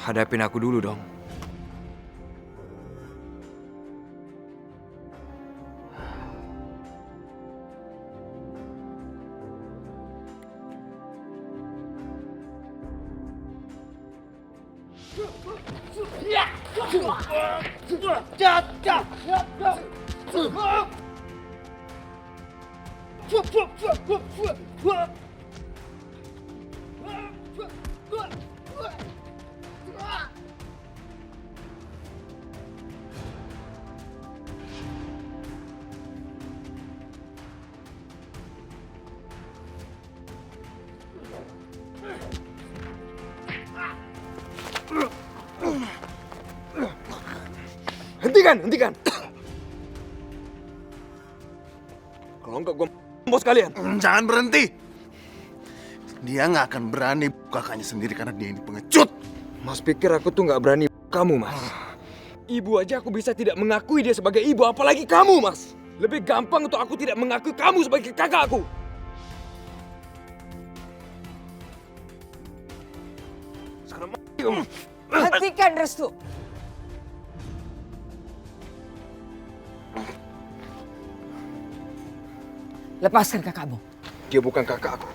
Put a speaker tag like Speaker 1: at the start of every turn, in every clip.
Speaker 1: Hadapin aku dulu dong. Hentikan! Kalau enggak gue bos kalian.
Speaker 2: Jangan berhenti. Dia nggak akan berani kakaknya sendiri karena dia ini pengecut.
Speaker 1: Mas pikir aku tuh nggak berani kamu, Mas. Ibu aja aku bisa tidak mengakui dia sebagai ibu, apalagi kamu, Mas. Lebih gampang untuk aku tidak mengakui kamu sebagai kakakku. Sekarang mati kamu.
Speaker 3: Hentikan, Restu. Lepaskan kakakmu.
Speaker 1: Dia bukan kakakku.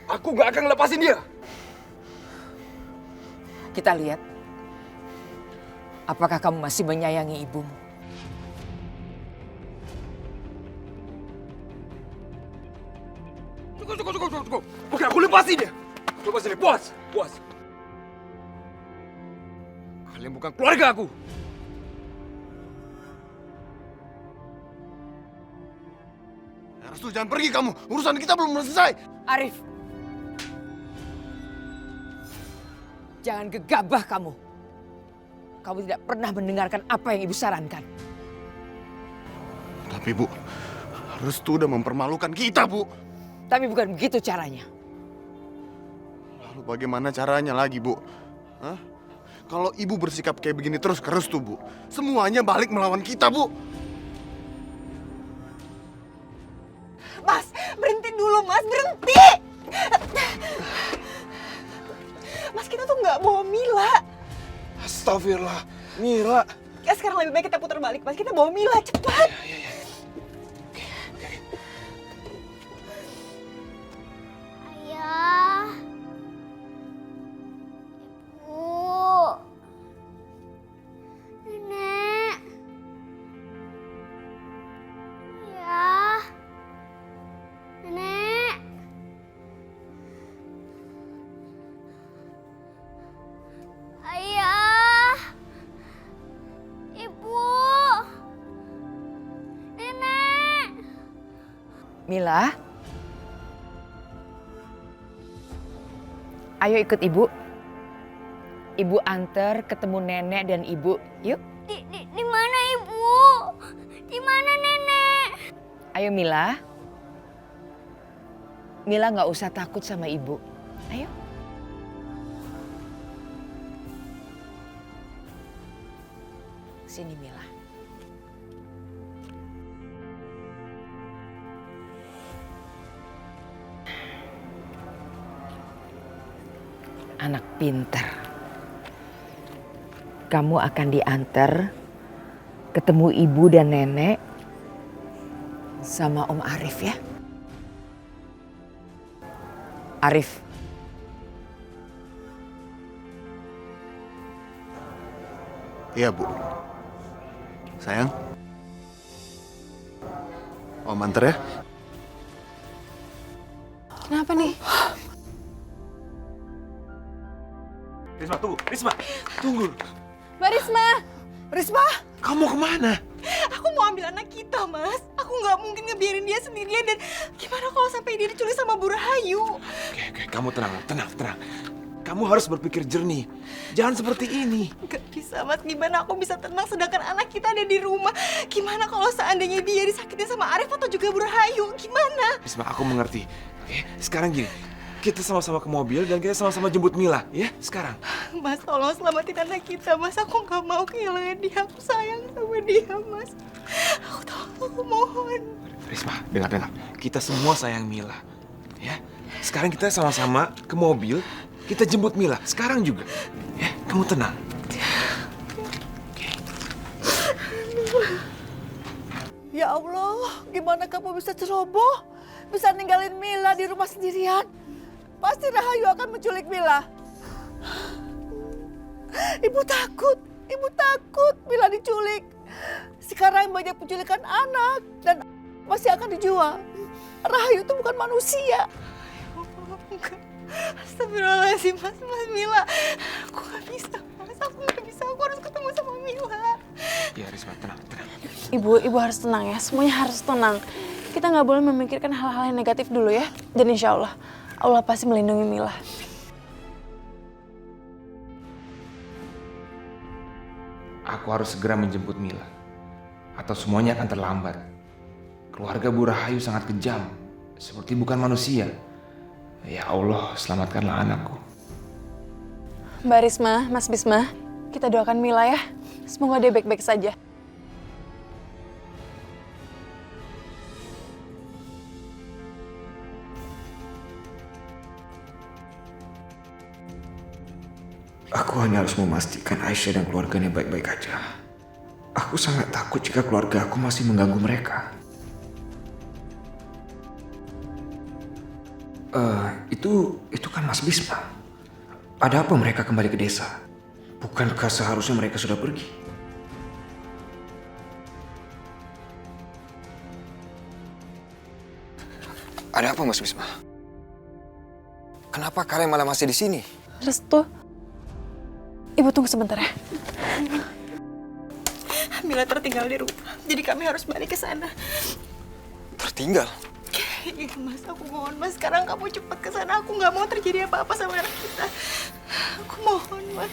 Speaker 1: Aku nggak akan lepasin dia.
Speaker 3: Kita lihat. Apakah kamu masih menyayangi ibumu?
Speaker 1: Cukup. Oke, aku lepasin dia. Coba sini, puas. Kalian bukan keluarga aku.
Speaker 2: Restu, jangan pergi kamu. Urusan kita belum selesai.
Speaker 3: Arif. Jangan gegabah kamu. Kamu tidak pernah mendengarkan apa yang ibu sarankan.
Speaker 2: Tapi Bu, Restu udah mempermalukan kita, Bu.
Speaker 3: Tapi bukan begitu caranya.
Speaker 2: Lalu bagaimana caranya lagi, Bu? Hah? Kalau ibu bersikap kayak begini terus ke Restu, Bu, semuanya balik melawan kita, Bu.
Speaker 4: Mas, berhenti dulu, Mas, berhenti! Mas, kita tuh nggak bawa Mila.
Speaker 1: Astagfirullah, Mila.
Speaker 4: Ya, sekarang lebih baik kita putar balik, Mas. Kita bawa Mila, cepat!
Speaker 5: Ayah, Ibu, Nenek, Ayah, Nenek, Ayah, Ibu, Nenek.
Speaker 3: Mila. Ayo ikut ibu. Ibu antar ketemu nenek dan ibu. Yuk.
Speaker 5: Di mana Ibu? Di mana Nenek?
Speaker 3: Ayo Mila. Mila nggak usah takut sama ibu. Ayo. Sini Mila. Anak pintar. Kamu akan diantar ketemu ibu dan nenek sama Om Arif ya. Arif.
Speaker 2: Iya, Bu. Sayang. Om antar ya.
Speaker 4: Kenapa nih?
Speaker 1: Risma, tunggu.
Speaker 4: Mbak Risma! Risma!
Speaker 2: Kamu kemana?
Speaker 4: Aku mau ambil anak kita, Mas. Aku nggak mungkin ngebiarin dia sendirian. Dan gimana kalau sampai dia diculik sama Bu Rahayu?
Speaker 1: Oke, kamu tenang. Kamu harus berpikir jernih. Jangan seperti ini.
Speaker 4: Gak bisa, Mas. Gimana aku bisa tenang sedangkan anak kita ada di rumah? Gimana kalau seandainya dia disakitin sama Arif atau juga Bu Rahayu? Gimana?
Speaker 1: Risma, aku mengerti. Oke, sekarang gini. Kita sama-sama ke mobil dan kita sama-sama jemput Mila, ya? Sekarang.
Speaker 4: Mas, tolong selamatin anak kita, Mas. Aku nggak mau kehilangan dia. Aku sayang sama dia, Mas. Aku mohon.
Speaker 1: Risma, dengar. Kita semua sayang Mila. Ya. Sekarang kita sama-sama ke mobil. Kita jemput Mila sekarang juga. Ya, kamu tenang.
Speaker 6: Ya Allah, gimana kamu bisa ceroboh? Bisa ninggalin Mila di rumah sendirian? Pasti Rahayu akan menculik Mila. Ibu takut Mila diculik. Sekarang banyak penculikan anak dan masih akan dijual. Rahayu itu bukan manusia.
Speaker 4: Astagfirullahaladzim, Mas Mila. Aku gak bisa, Mas. Aku gak bisa. Aku harus ketemu sama Mila.
Speaker 1: Ya Risma, tenang.
Speaker 7: Ibu harus tenang ya. Semuanya harus tenang. Kita nggak boleh memikirkan hal-hal yang negatif dulu ya. Dan insya Allah pasti melindungi Mila.
Speaker 1: Aku harus segera menjemput Mila. Atau semuanya akan terlambat. Keluarga Bu Rahayu sangat kejam. Seperti bukan manusia. Ya Allah, selamatkanlah anakku.
Speaker 7: Mbak Risma, Mas Bisma, kita doakan Mila ya. Semoga dia baik-baik saja.
Speaker 1: Aku hanya harus memastikan Aisyah dan keluarganya baik-baik aja. Aku sangat takut jika keluarga aku masih mengganggu mereka. Itu kan Mas Bisma. Ada apa mereka kembali ke desa? Bukankah seharusnya mereka sudah pergi? Ada apa Mas Bisma? Kenapa kalian malah masih di sini?
Speaker 7: Restu, Ibu tunggu sebentar ya.
Speaker 4: Mila tertinggal di rumah. Jadi kami harus balik ke sana.
Speaker 1: Tertinggal?
Speaker 4: Iya, Mas. Aku mohon, Mas. Sekarang kamu cepat ke sana. Aku nggak mau terjadi apa-apa sama anak kita. Aku mohon, Mas.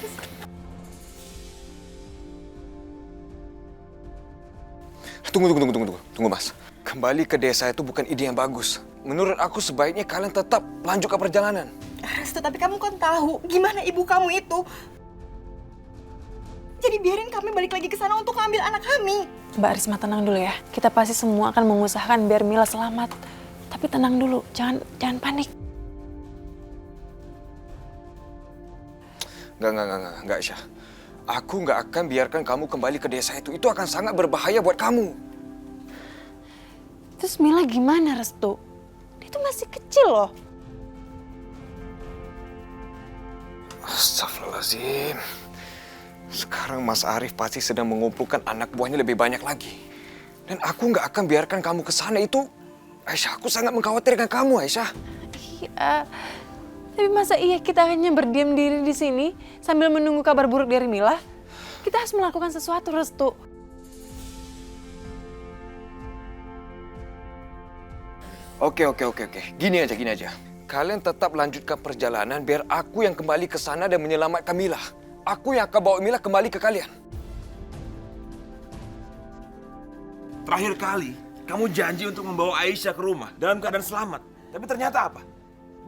Speaker 1: Tunggu, Mas. Kembali ke desa itu bukan ide yang bagus. Menurut aku sebaiknya kalian tetap lanjut ke perjalanan.
Speaker 4: Restu, tapi kamu kan tahu gimana ibu kamu itu. Jadi biarin kami balik lagi ke sana untuk ambil anak kami.
Speaker 7: Mbak Risma tenang dulu ya. Kita pasti semua akan mengusahakan biar Mila selamat. Tapi tenang dulu, jangan panik.
Speaker 1: Enggak, Aisyah. Aku nggak akan biarkan kamu kembali ke desa itu. Itu akan sangat berbahaya buat kamu.
Speaker 7: Terus Mila gimana, Restu? Dia tuh masih kecil loh.
Speaker 1: Astagfirullahaladzim. Sekarang Mas Arif pasti sedang mengumpulkan anak buahnya lebih banyak lagi. Dan aku nggak akan biarkan kamu ke sana itu. Aisyah, aku sangat mengkhawatirkan kamu, Aisyah.
Speaker 7: Iya. Tapi masa iya kita hanya berdiam diri di sini sambil menunggu kabar buruk dari Mila? Kita harus melakukan sesuatu, Restu.
Speaker 1: Oke. Gini aja. Kalian tetap lanjutkan perjalanan biar aku yang kembali ke sana dan menyelamatkan Mila. Aku yang akan bawa Mila kembali ke kalian.
Speaker 8: Terakhir kali, kamu janji untuk membawa Aisyah ke rumah dalam keadaan selamat. Tapi ternyata apa?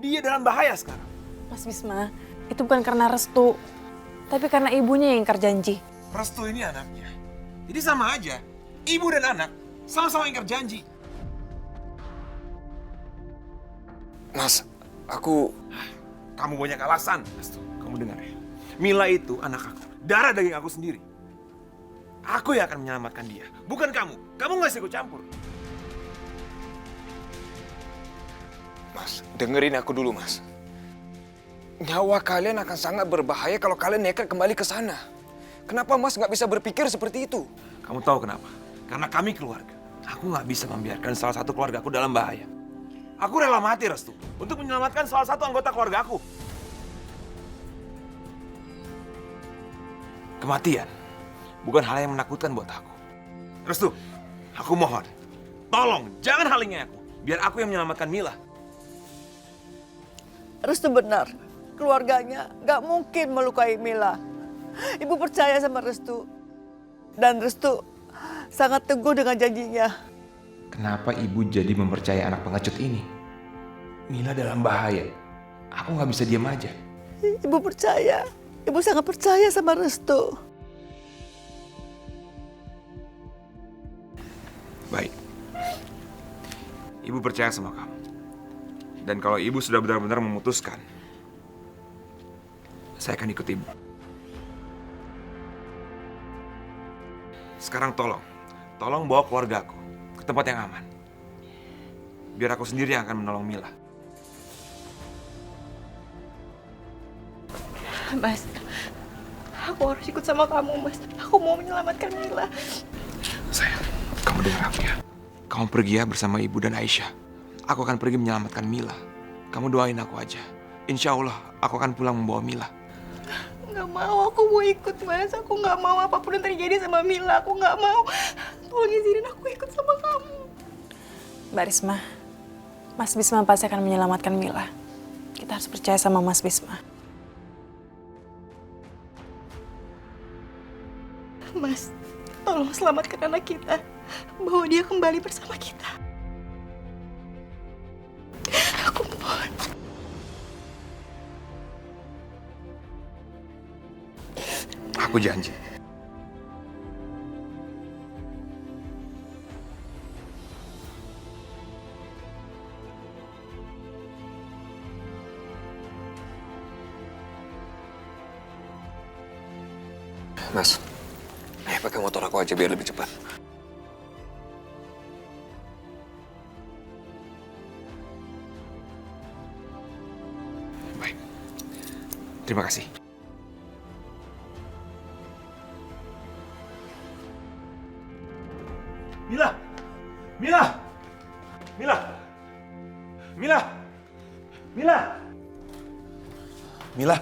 Speaker 8: Dia dalam bahaya sekarang.
Speaker 7: Mas Bisma, itu bukan karena Restu, tapi karena ibunya yang ingkar janji.
Speaker 8: Restu ini anaknya. Jadi sama aja, ibu dan anak sama-sama ingkar janji.
Speaker 1: Mas, aku...
Speaker 8: Kamu banyak alasan, Restu. Kamu dengar ya. Mila itu anak aku, darah daging aku sendiri. Aku yang akan menyelamatkan dia, bukan kamu. Kamu nggak ikut campur.
Speaker 1: Mas, dengerin aku dulu, Mas. Nyawa kalian akan sangat berbahaya kalau kalian nekat kembali ke sana. Kenapa Mas nggak bisa berpikir seperti itu?
Speaker 8: Kamu tahu kenapa? Karena kami keluarga. Aku nggak bisa membiarkan salah satu keluarga aku dalam bahaya. Aku rela mati, Restu, untuk menyelamatkan salah satu anggota keluarga aku. Kematian bukan hal yang menakutkan buat aku. Restu, aku mohon, tolong jangan halangi aku, biar aku yang menyelamatkan Mila.
Speaker 6: Restu benar, keluarganya gak mungkin melukai Mila. Ibu percaya sama Restu. Dan Restu sangat teguh dengan janjinya.
Speaker 1: Kenapa ibu jadi mempercayai anak pengecut ini? Mila dalam bahaya. Aku nggak bisa diam aja.
Speaker 6: Ibu percaya, ibu sangat percaya sama Restu.
Speaker 8: Baik, ibu percaya sama kamu. Dan kalau ibu sudah benar-benar memutuskan, saya akan ikut ibu. Sekarang tolong bawa keluarga aku ke tempat yang aman. Biar aku sendiri yang akan menolong Mila.
Speaker 4: Mas, aku harus ikut sama kamu, Mas. Aku mau menyelamatkan Mila.
Speaker 8: Sayang, kamu dengar aku ya. Kamu pergi ya bersama ibu dan Aisyah. Aku akan pergi menyelamatkan Mila. Kamu doain aku aja. Insya Allah aku akan pulang membawa Mila.
Speaker 4: Nggak mau, aku mau ikut, Mas. Aku nggak mau apapun yang terjadi sama Mila. Aku nggak mau. Tolong izinin aku ikut sama kamu.
Speaker 7: Mbak Risma, Mas Bisma pasti akan menyelamatkan Mila. Kita harus percaya sama Mas Bisma.
Speaker 4: Mas, tolong selamatkan anak kita. Bawa dia kembali bersama kita. Aku mohon.
Speaker 8: Aku janji. Mas, pakai motor aku aja biar lebih cepat. Baik. Terima kasih. Mila! Mila! Mila! Mila! Mila! Mila!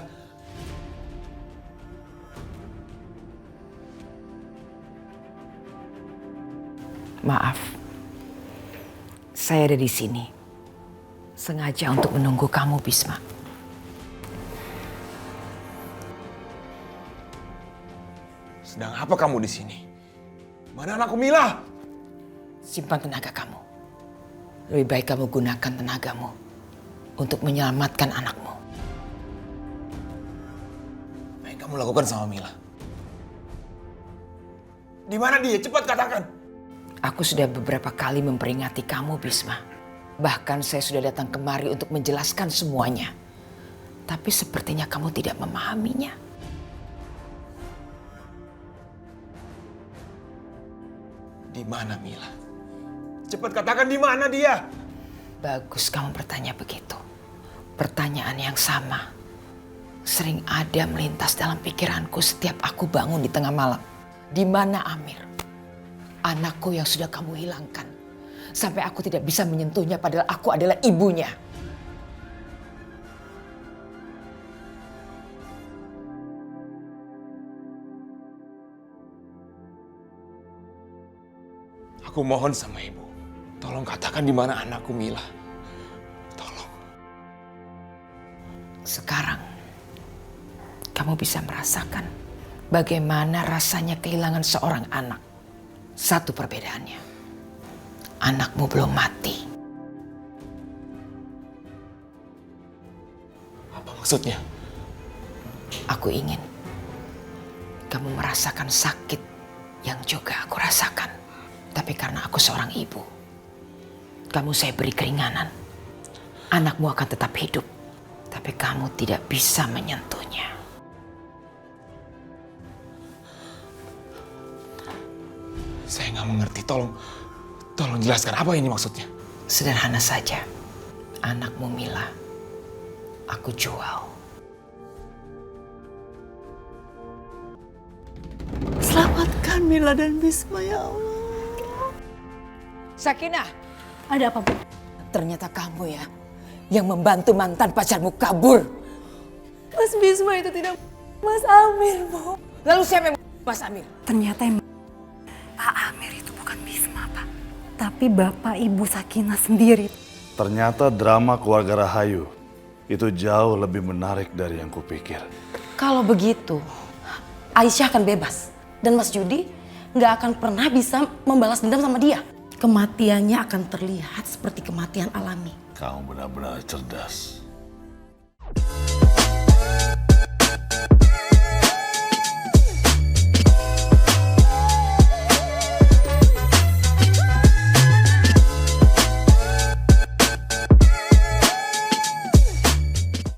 Speaker 3: Maaf, saya ada di sini. Sengaja untuk menunggu kamu, Bisma.
Speaker 8: Sedang apa kamu di sini? Mana anakku Mila?
Speaker 3: Simpan tenaga kamu. Lebih baik kamu gunakan tenagamu untuk menyelamatkan anakmu.
Speaker 8: Apa yang kamu lakukan sama Mila? Di mana dia? Cepat katakan.
Speaker 3: Aku sudah beberapa kali memperingati kamu, Bisma. Bahkan saya sudah datang kemari untuk menjelaskan semuanya. Tapi sepertinya kamu tidak memahaminya.
Speaker 8: Di mana Mila? Cepat katakan di mana dia?
Speaker 3: Bagus kamu bertanya begitu. Pertanyaan yang sama sering ada melintas dalam pikiranku setiap aku bangun di tengah malam. Di mana Amir? Anakku yang sudah kamu hilangkan. Sampai aku tidak bisa menyentuhnya padahal aku adalah ibunya.
Speaker 8: Aku mohon sama ibu. Tolong katakan di mana anakku Mila. Tolong.
Speaker 3: Sekarang kamu bisa merasakan bagaimana rasanya kehilangan seorang anak. Satu perbedaannya, anakmu belum mati.
Speaker 8: Apa maksudnya?
Speaker 3: Aku ingin kamu merasakan sakit yang juga aku rasakan. Tapi karena aku seorang ibu, kamu saya beri keringanan. Anakmu akan tetap hidup, tapi kamu tidak bisa menyentuhnya.
Speaker 8: Saya nggak mengerti. Tolong jelaskan apa ini maksudnya.
Speaker 3: Sederhana saja. Anakmu Mila, aku jual.
Speaker 6: Selamatkan Mila dan Bisma ya Allah.
Speaker 3: Sakinah,
Speaker 6: Ada apa, Bu?
Speaker 3: ternyata kamu ya yang membantu mantan pacarmu kabur.
Speaker 7: Mas Bisma itu tidak Mas Amir, Bu.
Speaker 3: Lalu siapa yang Mas Amir?
Speaker 9: Ternyata yang Pak Amir itu bukan Bisma, Pak. Tapi Bapak Ibu Sakinah sendiri.
Speaker 10: Ternyata drama keluarga Rahayu itu jauh lebih menarik dari yang kupikir.
Speaker 9: Kalau begitu, Aisyah akan bebas. Dan Mas Judi nggak akan pernah bisa membalas dendam sama dia. Kematiannya akan terlihat seperti kematian alami.
Speaker 10: Kamu benar-benar cerdas.